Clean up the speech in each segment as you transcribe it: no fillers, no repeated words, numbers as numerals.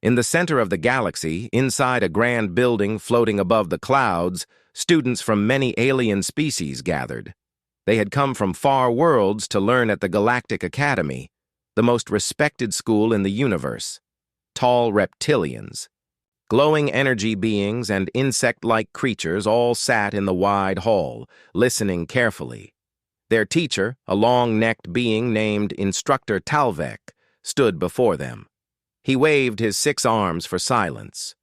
In the center of the galaxy, inside a grand building floating above the clouds, students from many alien species gathered. They had come from far worlds to learn at the Galactic Academy, the most respected school in the universe. Tall reptilians, glowing energy beings, and insect-like creatures all sat in the wide hall, listening carefully. Their teacher, a long-necked being named Instructor Talvek, stood before them. He waved his 6 arms for silence.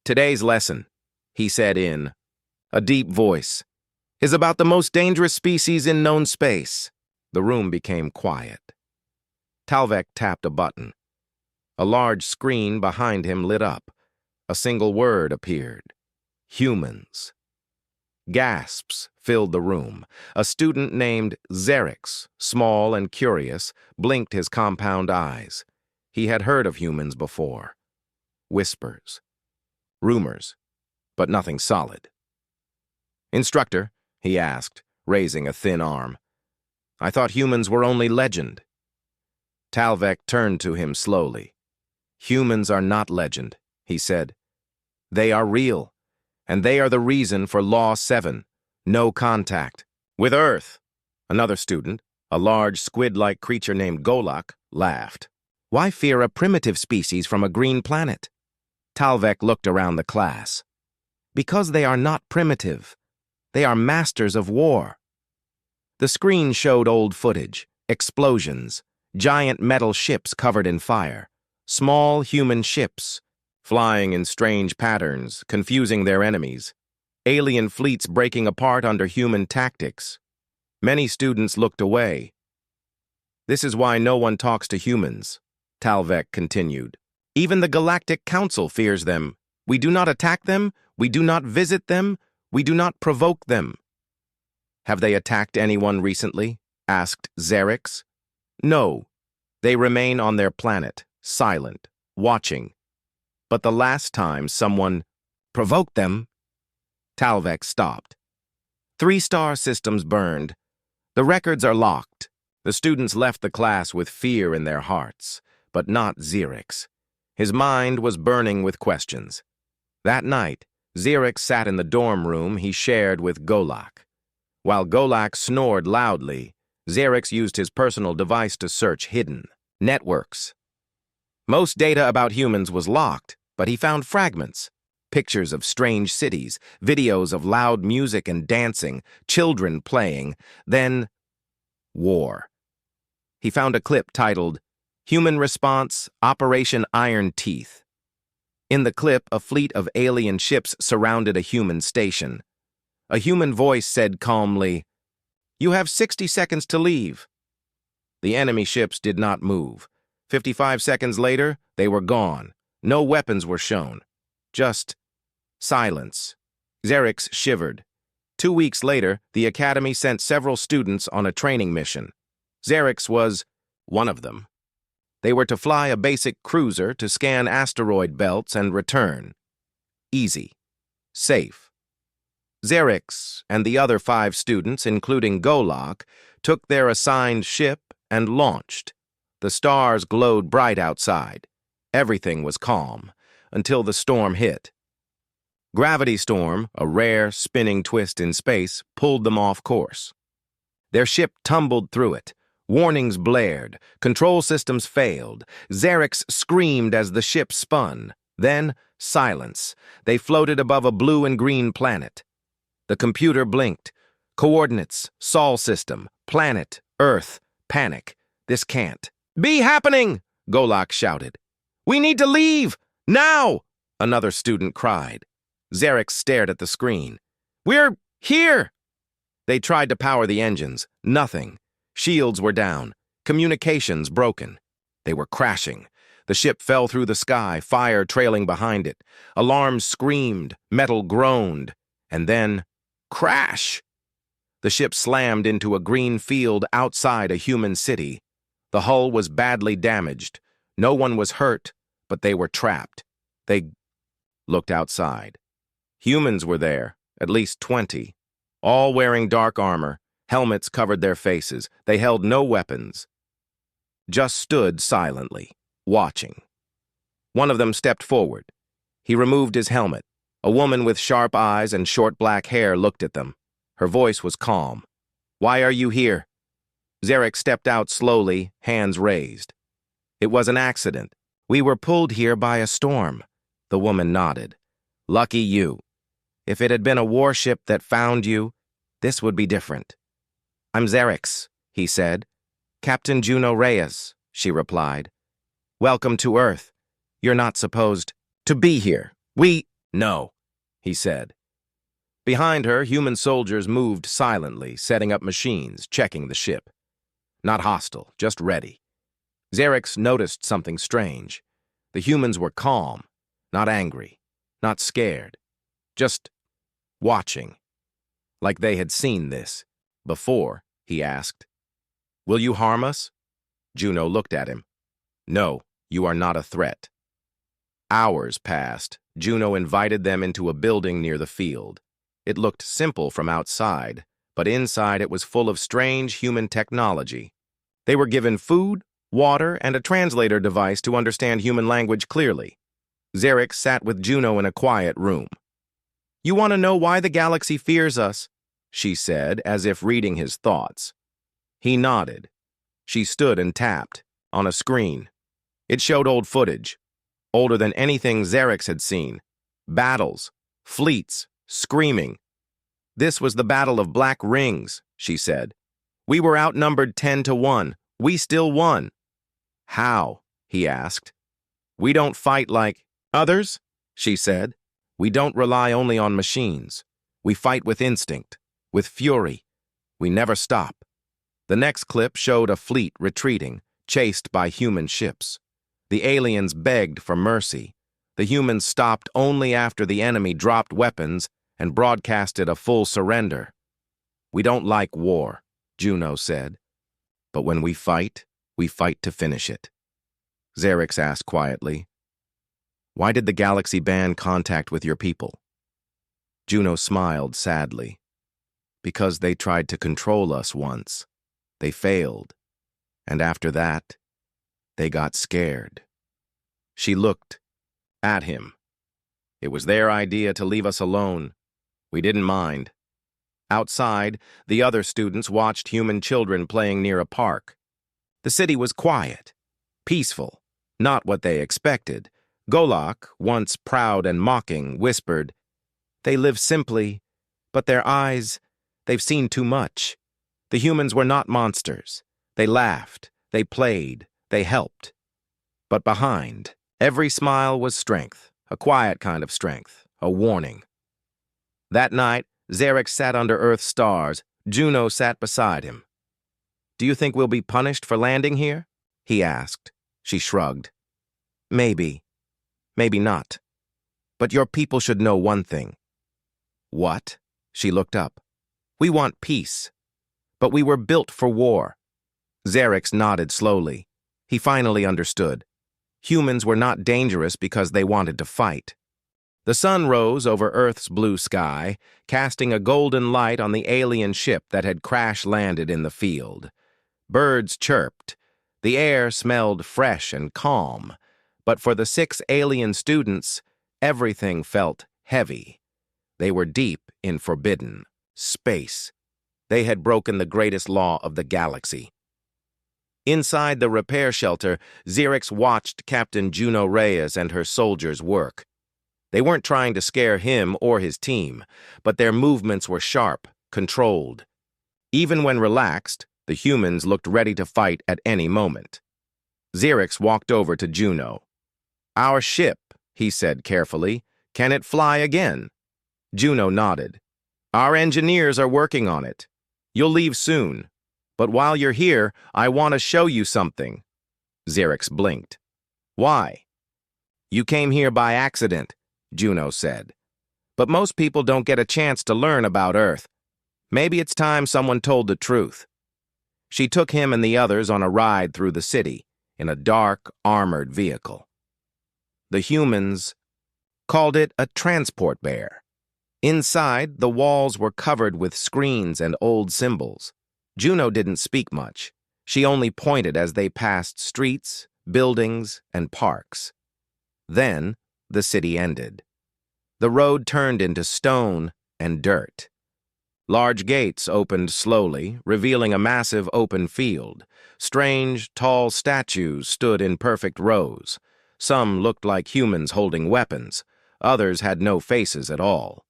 "Today's lesson," he said in a deep voice, "is about the most dangerous species in known space." The room became quiet. Talvek tapped a button. A large screen behind him lit up. A single word appeared: humans. Gasps filled the room. A student named Xerix, small and curious, blinked his compound eyes. He had heard of humans before. Whispers. Rumors, but nothing solid. "Instructor," he asked, raising a thin arm, "I thought humans were only legend." Talvek turned to him slowly. "Humans are not legend," he said. "They are real, and they are the reason for Law 7, no contact with Earth." Another student, a large squid-like creature named Golak, laughed. "Why fear a primitive species from a green planet?" Talvek looked around the class. "Because they are not primitive. They are masters of war." The screen showed old footage, explosions, giant metal ships covered in fire, small human ships, flying in strange patterns, confusing their enemies, alien fleets breaking apart under human tactics. Many students looked away. "This is why no one talks to humans," Talvek continued. "Even the Galactic Council fears them. We do not attack them, we do not visit them, we do not provoke them." "Have they attacked anyone recently?" asked Xerix. "No. They remain on their planet, silent, watching. But the last time someone provoked them..." Talvek stopped. 3-star systems burned. The records are locked. The students left the class with fear in their hearts, but not Xerix. His mind was burning with questions. That night, Xerix sat in the dorm room he shared with Golak. While Golak snored loudly, Xerix used his personal device to search hidden networks. Most data about humans was locked, but he found fragments. Pictures of strange cities, videos of loud music and dancing, children playing, then war. He found a clip titled, "Human Response, Operation Iron Teeth." In the clip, a fleet of alien ships surrounded a human station. A human voice said calmly, "You have 60 seconds to leave." The enemy ships did not move. 55 seconds later, they were gone. No weapons were shown. Just silence. Xerix shivered. 2 weeks later, the Academy sent several students on a training mission. Xerix was one of them. They were to fly a basic cruiser to scan asteroid belts and return. Easy. Safe. Xerix and the other 5 students, including Golak, took their assigned ship and launched. The stars glowed bright outside. Everything was calm, until the storm hit. Gravity storm, a rare, spinning twist in space, pulled them off course. Their ship tumbled through it. Warnings blared. Control systems failed. Xerix screamed as the ship spun. Then, silence. They floated above a blue and green planet. The computer blinked. Coordinates, Sol system, planet, Earth, panic. "This can't be happening," Golak shouted. "We need to leave! Now!" another student cried. Xerix stared at the screen. "We're here!" They tried to power the engines. Nothing. Shields were down. Communications broken. They were crashing. The ship fell through the sky, fire trailing behind it. Alarms screamed, metal groaned, and then crash! The ship slammed into a green field outside a human city. The hull was badly damaged. No one was hurt, but they were trapped. They looked outside. Humans were there, at least 20, all wearing dark armor. Helmets covered their faces. They held no weapons. Just stood silently, watching. One of them stepped forward. He removed his helmet. A woman with sharp eyes and short black hair looked at them. Her voice was calm. "Why are you here?" Zarek stepped out slowly, hands raised. "It was an accident. We were pulled here by a storm." The woman nodded. "Lucky you. If it had been a warship that found you, this would be different." "I'm Zarex," he said. "Captain Juno Reyes," she replied. "Welcome to Earth. You're not supposed to be here. No," he said. Behind her, human soldiers moved silently, setting up machines, checking the ship. Not hostile, just ready. Zarex noticed something strange. The humans were calm, not angry, not scared, just watching. Like they had seen this before, he asked. "Will you harm us?" Juno looked at him. "No, you are not a threat." Hours passed. Juno invited them into a building near the field. It looked simple from outside, but inside it was full of strange human technology. They were given food, water, and a translator device to understand human language clearly. Zarek sat with Juno in a quiet room. "You want to know why the galaxy fears us?" she said, as if reading his thoughts. He nodded. She stood and tapped on a screen. It showed old footage, older than anything Zarex had seen. Battles, fleets, screaming. "This was the Battle of Black Rings," she said. "We were outnumbered 10-1. We still won." "How?" he asked. "We don't fight like others," she said. "We don't rely only on machines. We fight with instinct, with fury. We never stop." The next clip showed a fleet retreating, chased by human ships. The aliens begged for mercy. The humans stopped only after the enemy dropped weapons and broadcasted a full surrender. "We don't like war," Juno said. "But when we fight to finish it." Zarex asked quietly, "Why did the galaxy ban contact with your people?" Juno smiled sadly. "Because they tried to control us once. They failed. And after that, they got scared." She looked at him. "It was their idea to leave us alone. We didn't mind." Outside, the other students watched human children playing near a park. The city was quiet, peaceful, not what they expected. Golak, once proud and mocking, whispered, "They live simply, but their eyes, they've seen too much." The humans were not monsters. They laughed, they played, they helped. But behind, every smile was strength, a quiet kind of strength, a warning. That night, Zarek sat under Earth's stars. Juno sat beside him. "Do you think we'll be punished for landing here?" he asked. She shrugged. "Maybe. Maybe not. But your people should know one thing." "What?" She looked up. "We want peace. But we were built for war." Zarex nodded slowly. He finally understood. Humans were not dangerous because they wanted to fight. The sun rose over Earth's blue sky, casting a golden light on the alien ship that had crash-landed in the field. Birds chirped. The air smelled fresh and calm. But for the 6 alien students, everything felt heavy. They were deep in forbidden space. They had broken the greatest law of the galaxy. Inside the repair shelter, Zarex watched Captain Juno Reyes and her soldiers work. They weren't trying to scare him or his team, but their movements were sharp, controlled. Even when relaxed, the humans looked ready to fight at any moment. Zarex walked over to Juno. "Our ship," he said carefully. "Can it fly again?" Juno nodded. "Our engineers are working on it. You'll leave soon. But while you're here, I want to show you something." Zarex blinked. "Why?" "You came here by accident," Juno said. "But most people don't get a chance to learn about Earth. Maybe it's time someone told the truth." She took him and the others on a ride through the city in a dark, armored vehicle. The humans called it a transport bear. Inside, the walls were covered with screens and old symbols. Juno didn't speak much. She only pointed as they passed streets, buildings, and parks. Then, the city ended. The road turned into stone and dirt. Large gates opened slowly, revealing a massive open field. Strange, tall statues stood in perfect rows. Some looked like humans holding weapons. Others had no faces at all.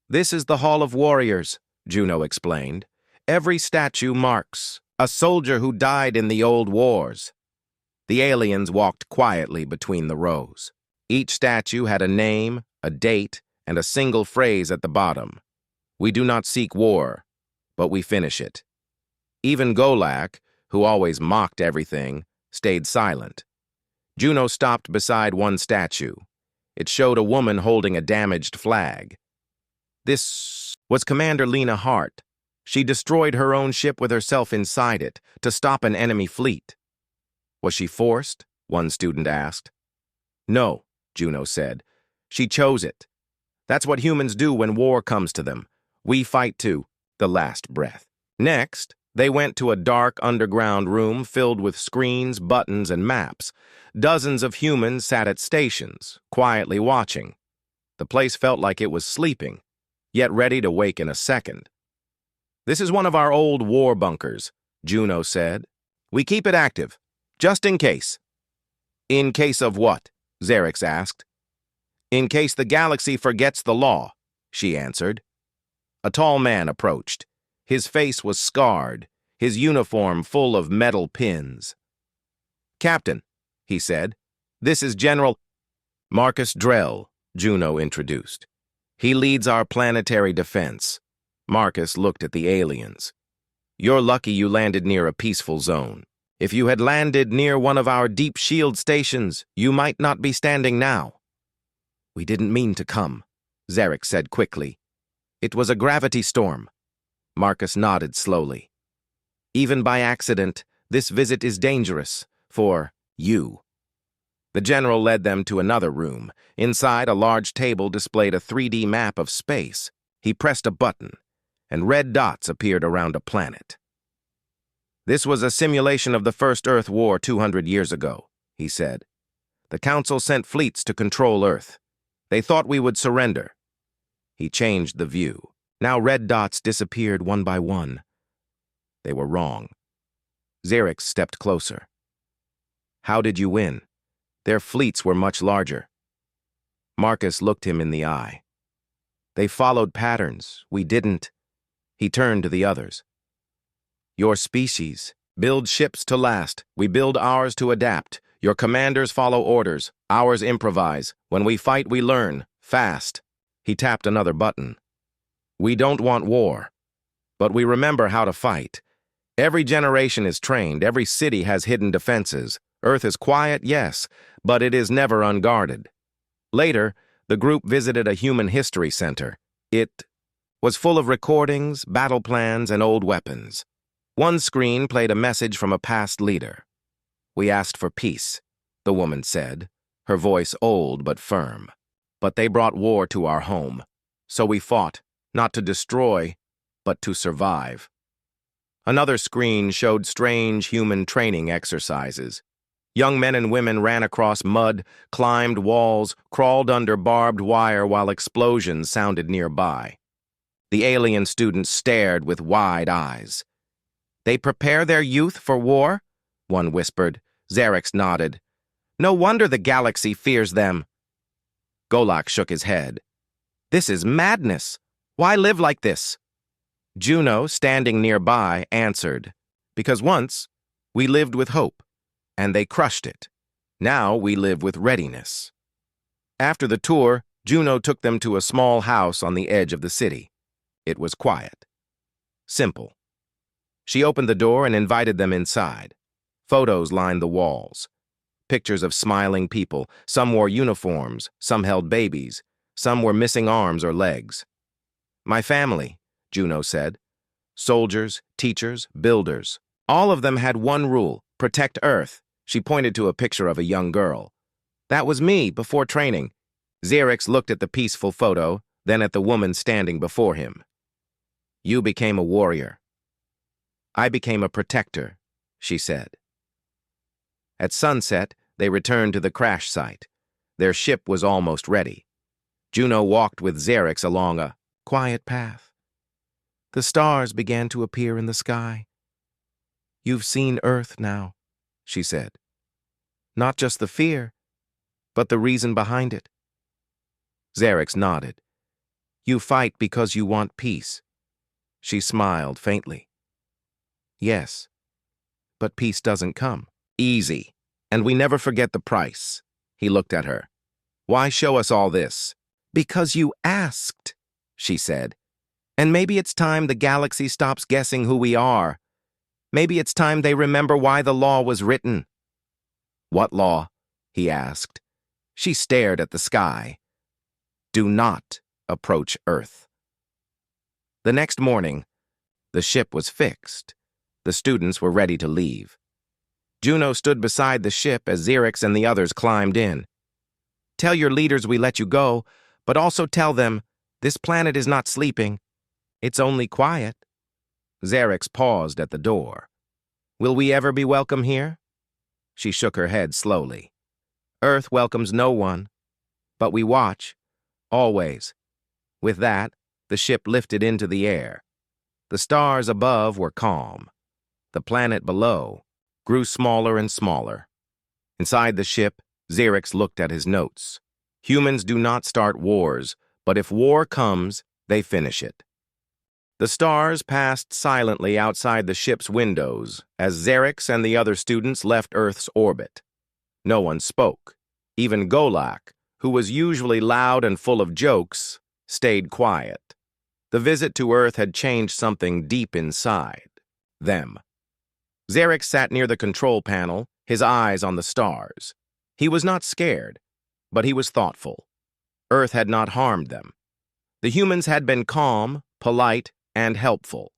"This is the Hall of Warriors," Juno explained. "Every statue marks a soldier who died in the old wars." The aliens walked quietly between the rows. Each statue had a name, a date, and a single phrase at the bottom. "We do not seek war, but we finish it." Even Golak, who always mocked everything, stayed silent. Juno stopped beside one statue. It showed a woman holding a damaged flag. This was Commander Lena Hart. She destroyed her own ship with herself inside it to stop an enemy fleet. "Was she forced?" one student asked. "No," Juno said. "She chose it. That's what humans do when war comes to them. We fight to the last breath." Next, they went to a dark underground room filled with screens, buttons, and maps. Dozens of humans sat at stations, quietly watching. The place felt like it was sleeping, yet ready to wake in a second. "This is one of our old war bunkers," Juno said. "We keep it active, just in case." "In case of what?" Xerix asked. "In case the galaxy forgets the law," she answered. A tall man approached. His face was scarred, his uniform full of metal pins. "Captain," he said, "this is General Marcus Drell," Juno introduced. "He leads our planetary defense." Marcus looked at the aliens. "You're lucky you landed near a peaceful zone. If you had landed near one of our deep shield stations, you might not be standing now." "We didn't mean to come," Xerix said quickly. "It was a gravity storm." Marcus nodded slowly. "Even by accident, this visit is dangerous for you." The general led them to another room. Inside, a large table displayed a 3D map of space. He pressed a button, and red dots appeared around a planet. "This was a simulation of the first Earth War 200 years ago," he said. "The Council sent fleets to control Earth. They thought we would surrender." He changed the view. Now red dots disappeared one by one. They were wrong. Xerix stepped closer. "How did you win? Their fleets were much larger." Marcus looked him in the eye. "They followed patterns. We didn't." He turned to the others. "Your species build ships to last. We build ours to adapt. Your commanders follow orders. Ours improvise. When we fight, we learn. Fast." He tapped another button. "We don't want war, but we remember how to fight. Every generation is trained. Every city has hidden defenses. Earth is quiet, yes, but it is never unguarded." Later, the group visited a human history center. It was full of recordings, battle plans, and old weapons. One screen played a message from a past leader. "We asked for peace," the woman said, her voice old but firm. "But they brought war to our home. So we fought, not to destroy, but to survive." Another screen showed strange human training exercises. Young men and women ran across mud, climbed walls, crawled under barbed wire while explosions sounded nearby. The alien students stared with wide eyes. "They prepare their youth for war?" one whispered. Xerix nodded. "No wonder the galaxy fears them." Golak shook his head. "This is madness. Why live like this?" Juno, standing nearby, answered, "Because once we lived with hope, and they crushed it. Now we live with readiness." After the tour, Juno took them to a small house on the edge of the city. It was quiet. Simple. She opened the door and invited them inside. Photos lined the walls. Pictures of smiling people. Some wore uniforms, some held babies, some were missing arms or legs. "My family," Juno said. "Soldiers, teachers, builders. All of them had one rule, protect Earth." She pointed to a picture of a young girl. "That was me before training." Xerix looked at the peaceful photo, then at the woman standing before him. "You became a warrior. I became a protector," she said. At sunset, they returned to the crash site. Their ship was almost ready. Juno walked with Xerix along a quiet path. The stars began to appear in the sky. "You've seen Earth now," she said. "Not just the fear, but the reason behind it." Xerix nodded. "You fight because you want peace." She smiled faintly. "Yes, but peace doesn't come easy, and we never forget the price." He looked at her. "Why show us all this?" "Because you asked," she said. "And maybe it's time the galaxy stops guessing who we are. Maybe it's time they remember why the law was written." "What law?" he asked. She stared at the sky. "Do not approach Earth." The next morning, the ship was fixed. The students were ready to leave. Juno stood beside the ship as Xerix and the others climbed in. "Tell your leaders we let you go, but also tell them this planet is not sleeping. It's only quiet." Xerix paused at the door. "Will we ever be welcome here?" She shook her head slowly. "Earth welcomes no one, but we watch, always." With that, the ship lifted into the air. The stars above were calm. The planet below grew smaller and smaller. Inside the ship, Xerix looked at his notes. "Humans do not start wars, but if war comes, they finish it." The stars passed silently outside the ship's windows as Xerix and the other students left Earth's orbit. No one spoke. Even Golak, who was usually loud and full of jokes, stayed quiet. The visit to Earth had changed something deep inside them. Xerix sat near the control panel, his eyes on the stars. He was not scared, but he was thoughtful. Earth had not harmed them. The humans had been calm, polite, and helpful.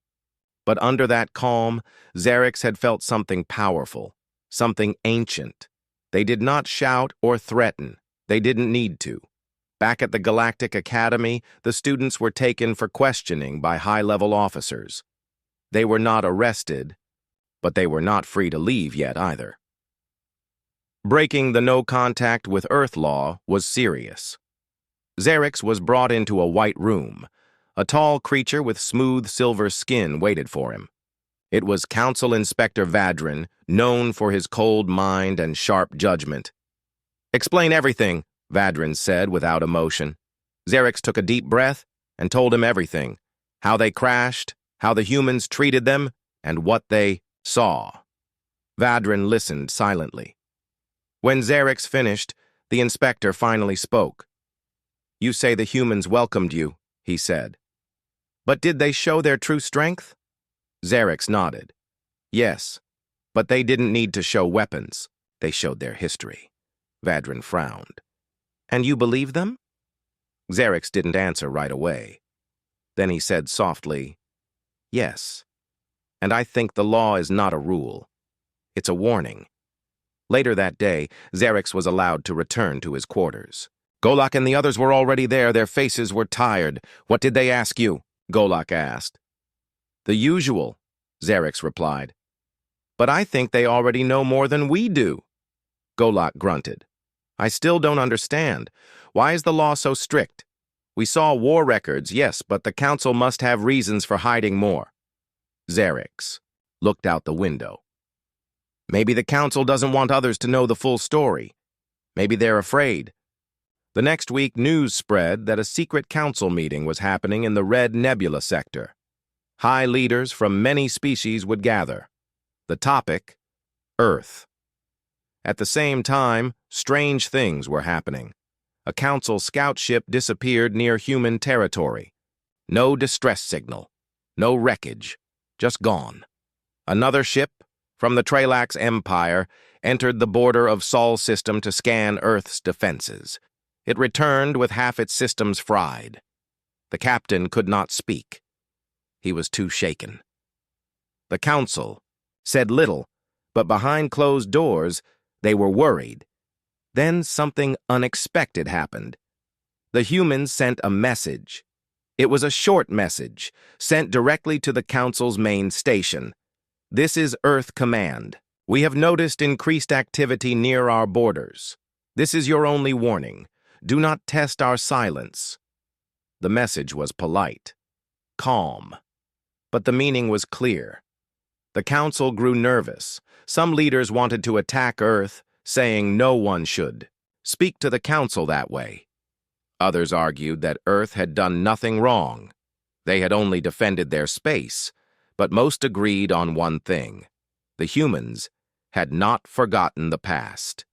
But under that calm, Xerix had felt something powerful, something ancient. They did not shout or threaten. They didn't need to. Back at the Galactic Academy, the students were taken for questioning by high-level officers. They were not arrested, but they were not free to leave yet either. Breaking the no-contact with Earth law was serious. Xerix was brought into a white room. A tall creature with smooth silver skin waited for him. It was Council Inspector Vadran, known for his cold mind and sharp judgment. "Explain everything," Vadran said without emotion. Xerix took a deep breath and told him everything. How they crashed, how the humans treated them, and what they saw. Vadran listened silently. When Xerix finished, the inspector finally spoke. "You say the humans welcomed you," he said. "But did they show their true strength?" Xerix nodded. "Yes, but they didn't need to show weapons. They showed their history." Vadran frowned. "And you believe them?" Xerix didn't answer right away. Then he said softly, "Yes, and I think the law is not a rule. It's a warning." Later that day, Xerix was allowed to return to his quarters. Golak and the others were already there. Their faces were tired. "What did they ask you?" Golak asked. "The usual," Xerix replied. "But I think they already know more than we do." Golak grunted. "I still don't understand. Why is the law so strict? We saw war records, yes, but the council must have reasons for hiding more." Xerix looked out the window. "Maybe the council doesn't want others to know the full story. Maybe they're afraid." The next week, news spread that a secret council meeting was happening in the Red Nebula sector. High leaders from many species would gather. The topic, Earth. At the same time, strange things were happening. A council scout ship disappeared near human territory. No distress signal, no wreckage, just gone. Another ship, from the Tralax Empire, entered the border of Sol system to scan Earth's defenses. It returned with half its systems fried. The captain could not speak. He was too shaken. The council said little, but behind closed doors, they were worried. Then something unexpected happened. The humans sent a message. It was a short message, sent directly to the council's main station. "This is Earth Command. We have noticed increased activity near our borders. This is your only warning. Do not test our silence. The message was polite, calm, but the meaning was clear. The council grew nervous. Some leaders wanted to attack Earth, saying no one should speak to the council that way. Others argued that Earth had done nothing wrong. They had only defended their space, but most agreed on one thing. The humans had not forgotten the past.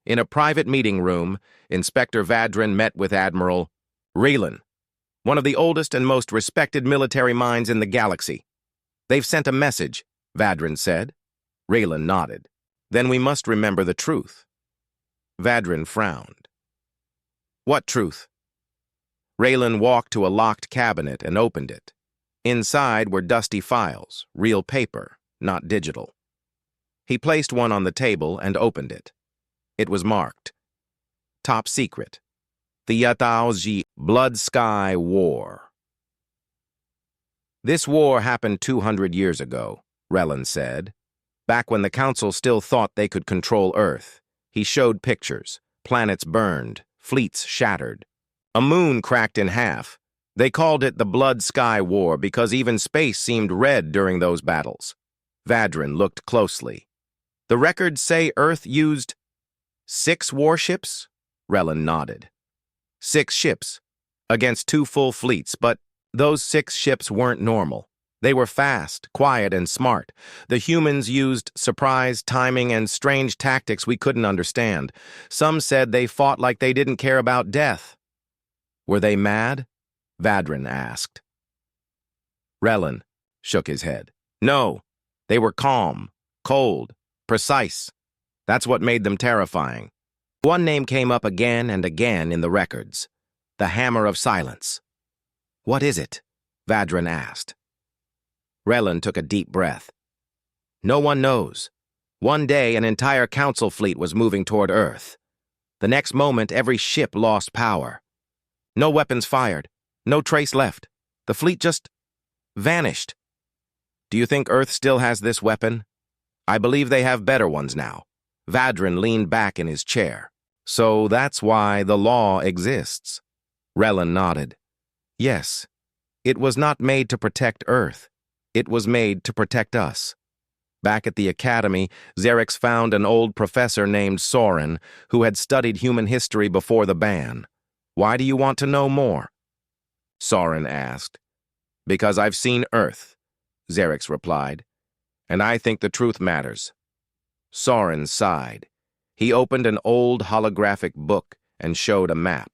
In a private meeting room, Inspector Vadran met with Admiral Raylan, one of the oldest and most respected military minds in the galaxy. They've sent a message, Vadran said. Raylan nodded. Then we must remember the truth. Vadran frowned. What truth? Raylan walked to a locked cabinet and opened it. Inside were dusty files, real paper, not digital. He placed one on the table and opened it. It was marked, Top Secret, the Yataoji Blood Sky War. This war happened 200 years ago, Raylan said. Back when the Council still thought they could control Earth. He showed pictures. Planets burned, fleets shattered. A moon cracked in half. They called it the Blood Sky War because even space seemed red during those battles. Vadran looked closely. The records say Earth used 6 warships? Raylan nodded. 6 ships, against 2 full fleets, but those 6 ships weren't normal. They were fast, quiet, and smart. The humans used surprise, timing, and strange tactics we couldn't understand. Some said they fought like they didn't care about death. Were they mad? Vadran asked. Raylan shook his head. No, they were calm, cold, precise. That's what made them terrifying. One name came up again and again in the records. The Hammer of Silence. What is it? Vadran asked. Raylan took a deep breath. No one knows. One day, an entire council fleet was moving toward Earth. The next moment, every ship lost power. No weapons fired. No trace left. The fleet just vanished. Do you think Earth still has this weapon? I believe they have better ones now. Vadran leaned back in his chair. So that's why the law exists. Raylan nodded. Yes, it was not made to protect Earth. It was made to protect us. Back at the academy, Xerix found an old professor named Soren who had studied human history before the ban. Why do you want to know more? Soren asked. Because I've seen Earth, Xerix replied, and I think the truth matters. Soren sighed. He opened an old holographic book and showed a map.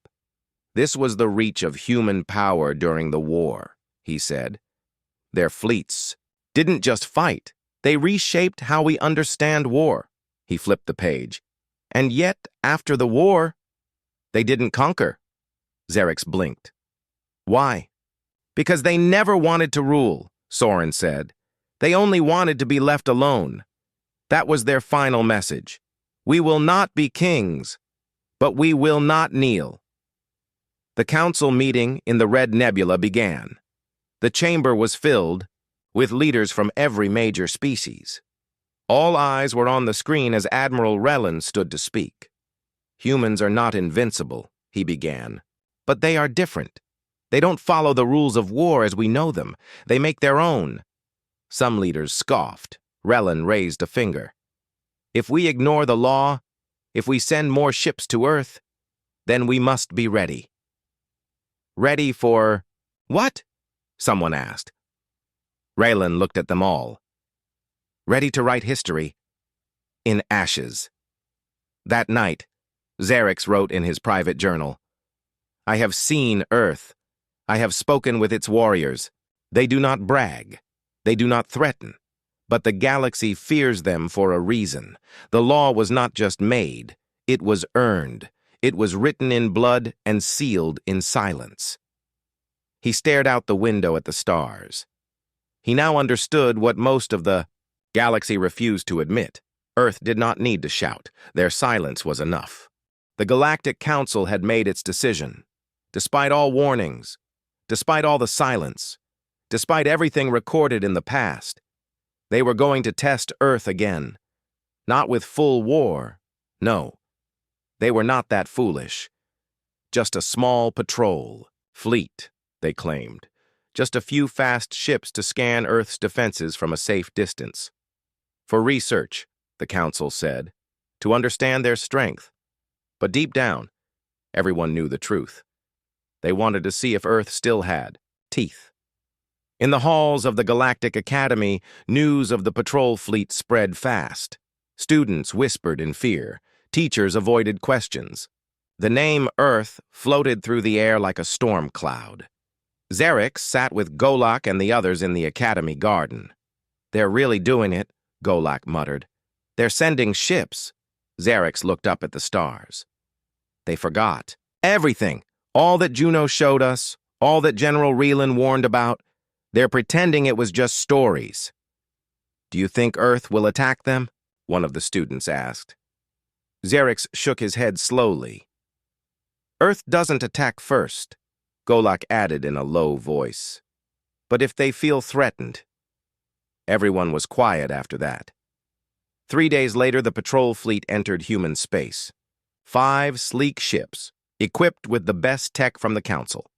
This was the reach of human power during the war, he said. Their fleets didn't just fight. They reshaped how we understand war. He flipped the page. And yet, after the war, they didn't conquer. Xerix blinked. Why? Because they never wanted to rule, Soren said. They only wanted to be left alone. That was their final message. We will not be kings, but we will not kneel. The council meeting in the Red Nebula began. The chamber was filled with leaders from every major species. All eyes were on the screen as Admiral Raylan stood to speak. Humans are not invincible, he began, but they are different. They don't follow the rules of war as we know them. They make their own. Some leaders scoffed. Raylan raised a finger. If we ignore the law, if we send more ships to Earth, then we must be ready. Ready for what? Someone asked. Raylan looked at them all. Ready to write history in ashes. That night, Xerix wrote in his private journal, I have seen Earth. I have spoken with its warriors. They do not brag. They do not threaten. But the galaxy fears them for a reason. The law was not just made. It was earned. It was written in blood and sealed in silence. He stared out the window at the stars. He now understood what most of the galaxy refused to admit. Earth did not need to shout. Their silence was enough. The Galactic Council had made its decision. Despite all warnings, despite all the silence, despite everything recorded in the past, they were going to test Earth again. Not with full war, no, They were not that foolish. Just a small patrol fleet, they claimed. Just a few fast ships to scan Earth's defenses from a safe distance. For research, the Council said, to understand their strength. But deep down, everyone knew the truth. They wanted to see if Earth still had teeth. In the halls of the Galactic Academy, news of the patrol fleet spread fast. Students whispered in fear. Teachers avoided questions. The name Earth floated through the air like a storm cloud. Xerix sat with Golak and the others in the Academy garden. "They're really doing it," Golak muttered. "They're sending ships." Xerix looked up at the stars. "They forgot. Everything. All that Juno showed us, all that General Reelan warned about. They're pretending it was just stories." "Do you think Earth will attack them?" one of the students asked. Xerix shook his head slowly. "Earth doesn't attack first," Golak added in a low voice. "But if they feel threatened." Everyone was quiet after that. 3 days later, the patrol fleet entered human space. 5 sleek ships, equipped with the best tech from the Council.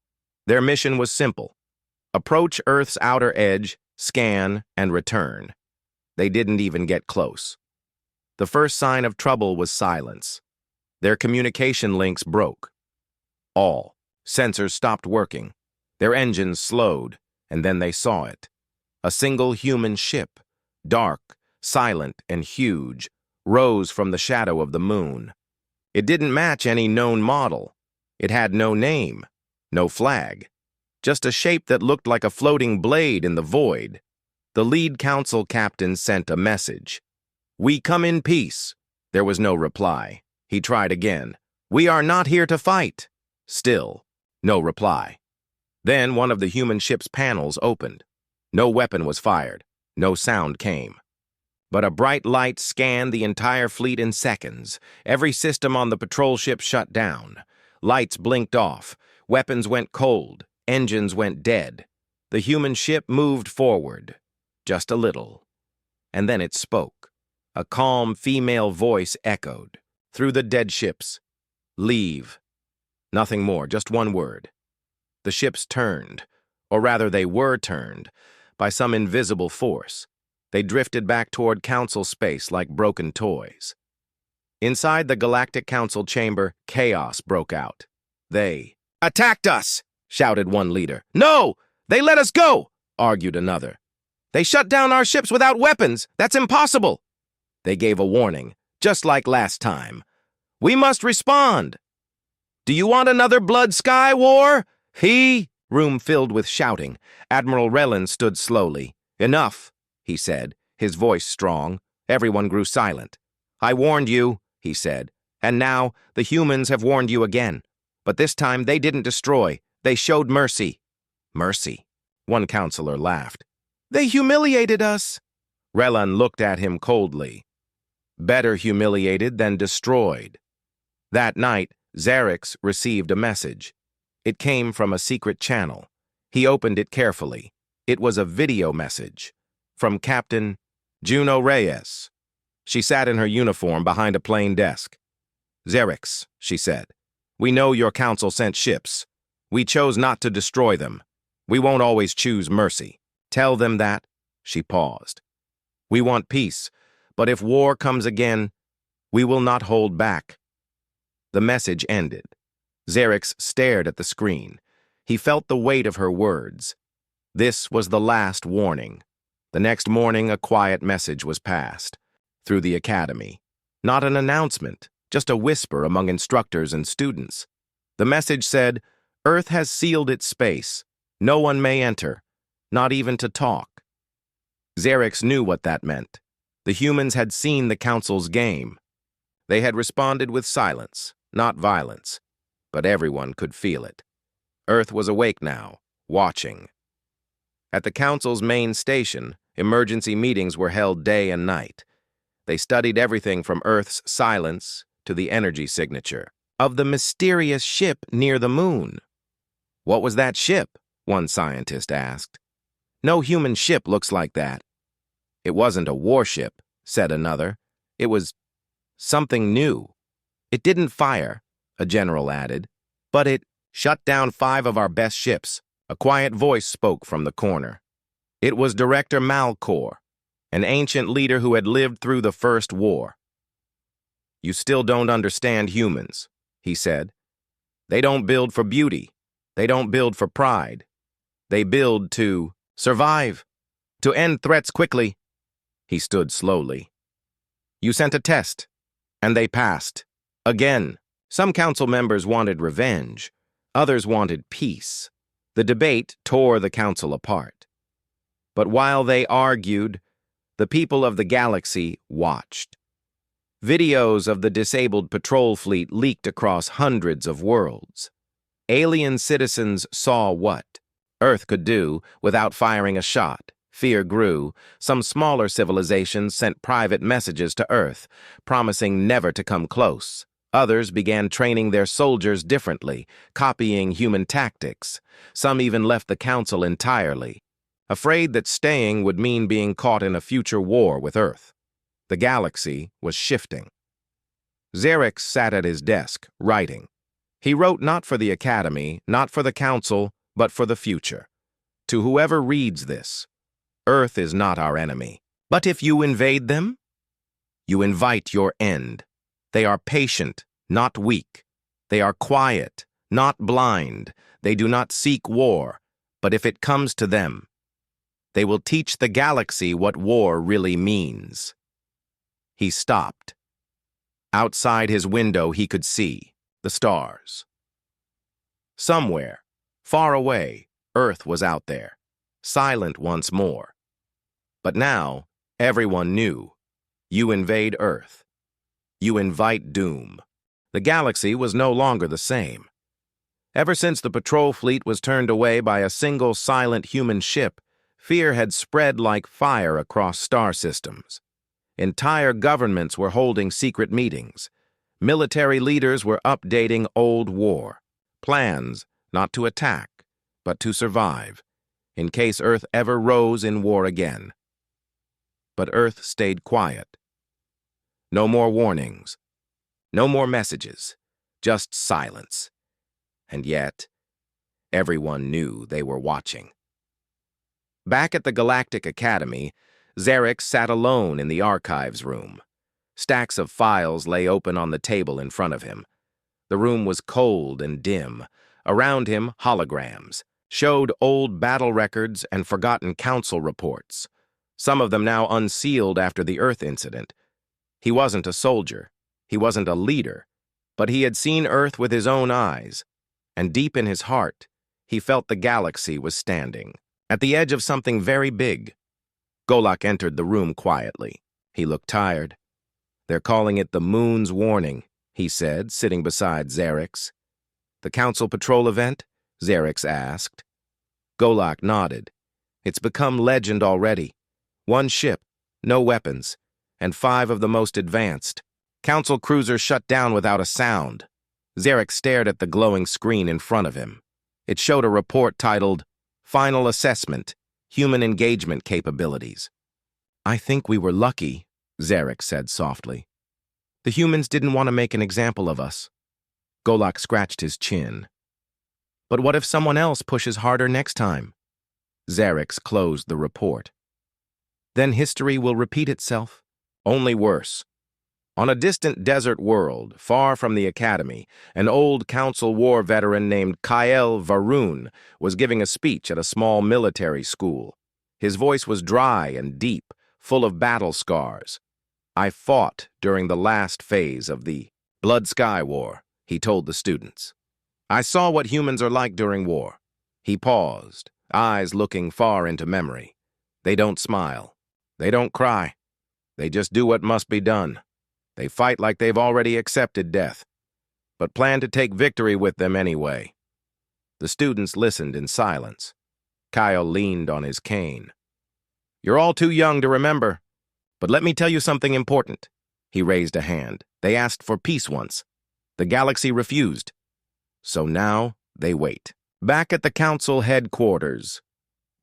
Their mission was simple: approach Earth's outer edge, scan, and return. They didn't even get close. The first sign of trouble was silence. Their communication links broke. All sensors stopped working. Their engines slowed, and then they saw it. A single human ship, dark, silent, and huge, rose from the shadow of the moon. It didn't match any known model. It had no name, no flag, just a shape that looked like a floating blade in the void. The lead council captain sent a message. "We come in peace." There was no reply. He tried again. "We are not here to fight." Still, no reply. Then one of the human ship's panels opened. No weapon was fired. No sound came. But a bright light scanned the entire fleet in seconds. Every system on the patrol ship shut down. Lights blinked off. Weapons went cold. Engines went dead. The human ship moved forward. Just a little. And then it spoke. A calm female voice echoed through the dead ships. "Leave." Nothing more, just one word. The ships turned, or rather they were turned, by some invisible force. They drifted back toward Council space like broken toys. Inside the Galactic Council chamber, chaos broke out. "They attacked us!" shouted one leader. "No! They let us go!" argued another. "They shut down our ships without weapons! That's impossible!" They gave a warning, just like last time. "We must respond!" "Do you want another blood sky war?" Room filled with shouting. Admiral Relan stood slowly. "Enough," he said, his voice strong. Everyone grew silent. "I warned you," he said, "and now the humans have warned you again. But this time they didn't destroy. They showed mercy." "Mercy?" One counselor laughed. "They humiliated us." Relan looked at him coldly. "Better humiliated than destroyed." That night, Xerix received a message. It came from a secret channel. He opened it carefully. It was a video message from Captain Juno Reyes. She sat in her uniform behind a plain desk. "Xerix," she said, "we know your council sent ships. We chose not to destroy them. We won't always choose mercy. Tell them that." She paused. "We want peace, but if war comes again, we will not hold back." The message ended. Xerix stared at the screen. He felt the weight of her words. This was the last warning. The next morning, a quiet message was passed through the academy. Not an announcement, just a whisper among instructors and students. The message said, "Earth has sealed its space. No one may enter, not even to talk." Xerix knew what that meant. The humans had seen the Council's game. They had responded with silence, not violence, but everyone could feel it. Earth was awake now, watching. At the Council's main station, emergency meetings were held day and night. They studied everything from Earth's silence to the energy signature of the mysterious ship near the moon. "What was that ship?" one scientist asked. "No human ship looks like that." "It wasn't a warship," said another. "It was something new." It didn't fire, a general added, but it shut down 5 of our best ships. A quiet voice spoke from the corner. It was Director Malcor, an ancient leader who had lived through the First War. You still don't understand humans, he said. They don't build for beauty. They don't build for pride. They build to survive, to end threats quickly. He stood slowly. You sent a test, and they passed. Again, some council members wanted revenge. Others wanted peace. The debate tore the council apart. But while they argued, the people of the galaxy watched. Videos of the disabled patrol fleet leaked across hundreds of worlds. Alien citizens saw what Earth could do without firing a shot. Fear grew. Some smaller civilizations sent private messages to Earth, promising never to come close. Others began training their soldiers differently, copying human tactics. Some even left the Council entirely, afraid that staying would mean being caught in a future war with Earth. The galaxy was shifting. Xerix sat at his desk, writing. He wrote not for the Academy, not for the Council, but for the future. To whoever reads this, Earth is not our enemy. But if you invade them, you invite your end. They are patient, not weak. They are quiet, not blind. They do not seek war, but if it comes to them, they will teach the galaxy what war really means. He stopped. Outside his window he could see the stars. Somewhere, far away, Earth was out there, silent once more. But now, everyone knew. You invade Earth. You invite doom. The galaxy was no longer the same. Ever since the patrol fleet was turned away by a single silent human ship, fear had spread like fire across star systems. Entire governments were holding secret meetings. Military leaders were updating old war plans, not to attack, but to survive, in case Earth ever rose in war again. But Earth stayed quiet. No more warnings. No more messages. Just silence. And yet, everyone knew they were watching. Back at the Galactic Academy, Xerix sat alone in the archives room. Stacks of files lay open on the table in front of him. The room was cold and dim. Around him, holograms showed old battle records and forgotten council reports, some of them now unsealed after the Earth incident. He wasn't a soldier. He wasn't a leader. But he had seen Earth with his own eyes, and deep in his heart, he felt the galaxy was standing at the edge of something very big. Golak entered the room quietly. He looked tired. They're calling it the Moon's Warning, he said, sitting beside Xerix. The Council Patrol event? Xerix asked. Golak nodded. It's become legend already. 1 ship, no weapons, and 5 of the most advanced. Council cruisers shut down without a sound. Xerix stared at the glowing screen in front of him. It showed a report titled, Final Assessment, Human Engagement Capabilities. I think we were lucky, Xerix said softly. The humans didn't want to make an example of us. Golak scratched his chin. But what if someone else pushes harder next time? Xerix closed the report. Then history will repeat itself, only worse. On a distant desert world, far from the Academy, an old Council War veteran named Kael Varun was giving a speech at a small military school. His voice was dry and deep, full of battle scars. I fought during the last phase of the Blood Sky War, he told the students. I saw what humans are like during war. He paused, eyes looking far into memory. They don't smile. They don't cry. They just do what must be done. They fight like they've already accepted death, but plan to take victory with them anyway. The students listened in silence. Kyle leaned on his cane. You're all too young to remember, but let me tell you something important. He raised a hand. They asked for peace once. The galaxy refused. So now they wait. Back at the council headquarters,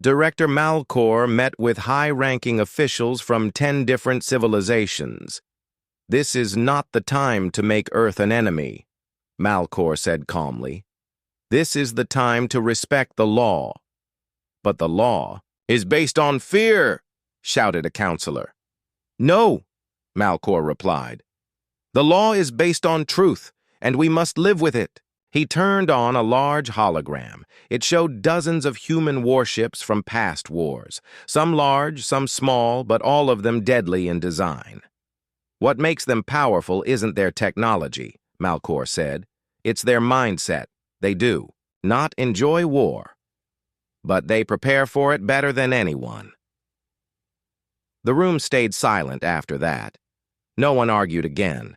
Director Malcor met with high-ranking officials from 10 different civilizations. "This is not the time to make Earth an enemy," Malcor said calmly. "This is the time to respect the law." "But the law is based on fear," shouted a counselor. "No," Malcor replied. "The law is based on truth, and we must live with it." He turned on a large hologram. It showed dozens of human warships from past wars, some large, some small, but all of them deadly in design. "What makes them powerful isn't their technology," Malcor said. "It's their mindset. They do not enjoy war, but they prepare for it better than anyone." The room stayed silent after that. No one argued again.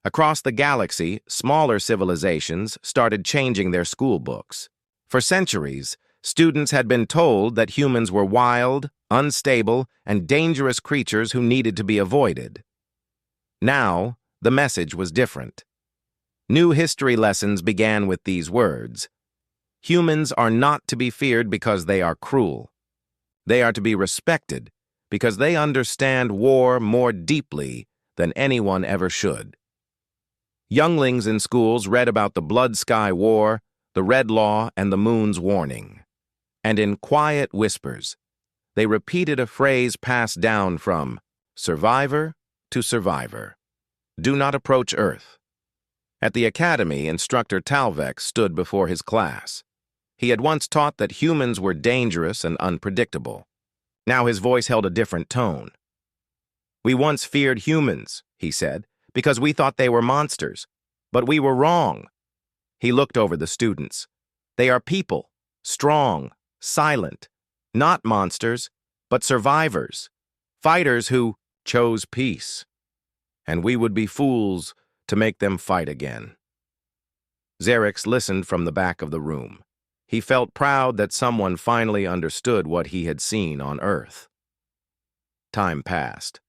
Across the galaxy, smaller civilizations started changing their school books. For centuries, students had been told that humans were wild, unstable, and dangerous creatures who needed to be avoided. Now, the message was different. New history lessons began with these words: "Humans are not to be feared because they are cruel. They are to be respected because they understand war more deeply than anyone ever should." Younglings in schools read about the Blood Sky War, the Red Law, and the Moon's warning. And in quiet whispers, they repeated a phrase passed down from survivor to survivor: "Do not approach Earth." At the academy, Instructor Talvek stood before his class. He had once taught that humans were dangerous and unpredictable. Now his voice held a different tone. "We once feared humans," he said, "because we thought they were monsters. But we were wrong." He looked over the students. "They are people, strong, silent, not monsters, but survivors, fighters who chose peace. And we would be fools to make them fight again." Xerix listened from the back of the room. He felt proud that someone finally understood what he had seen on Earth. Time passed.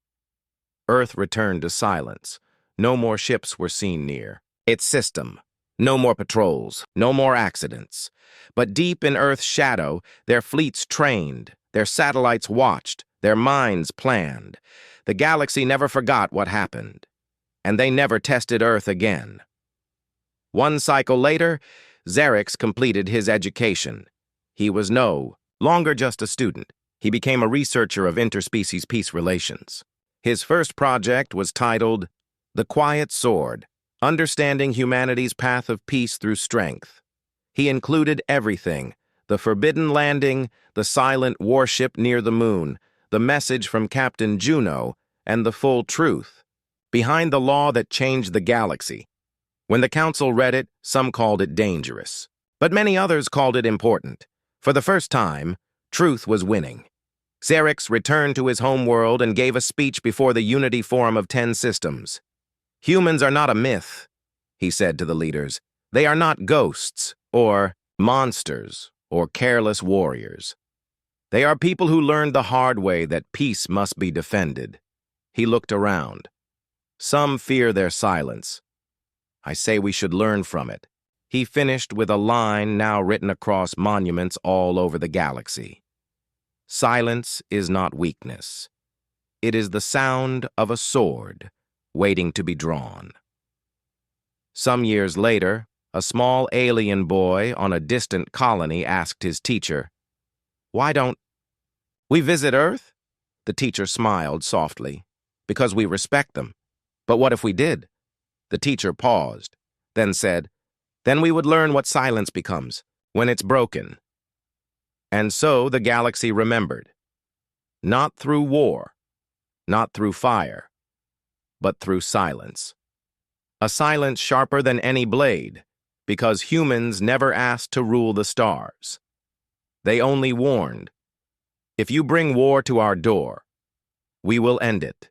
Earth returned to silence. No more ships were seen near its system. No more patrols, no more accidents. But deep in Earth's shadow, their fleets trained, their satellites watched, their minds planned. The galaxy never forgot what happened, and they never tested Earth again. One cycle later, Xerix completed his education. He was no longer just a student. He became a researcher of interspecies peace relations. His first project was titled "The Quiet Sword: Understanding Humanity's Path of Peace Through Strength." He included everything: the forbidden landing, the silent warship near the moon, the message from Captain Juno, and the full truth behind the law that changed the galaxy. When the council read it, some called it dangerous, but many others called it important. For the first time, truth was winning. Xerix returned to his homeworld and gave a speech before the Unity Forum of 10 Systems. "Humans are not a myth," he said to the leaders. "They are not ghosts, or monsters, or careless warriors. They are people who learned the hard way that peace must be defended." He looked around. "Some fear their silence. I say we should learn from it." He finished with a line now written across monuments all over the galaxy. "Silence is not weakness. It is the sound of a sword waiting to be drawn." Some years later, a small alien boy on a distant colony asked his teacher, "Why don't we visit Earth?" The teacher smiled softly. "Because we respect them." "But what if we did?" The teacher paused, then said, "Then we would learn what silence becomes when it's broken." And so the galaxy remembered. Not through war, not through fire, but through silence. A silence sharper than any blade, because humans never asked to rule the stars. They only warned, "If you bring war to our door, we will end it."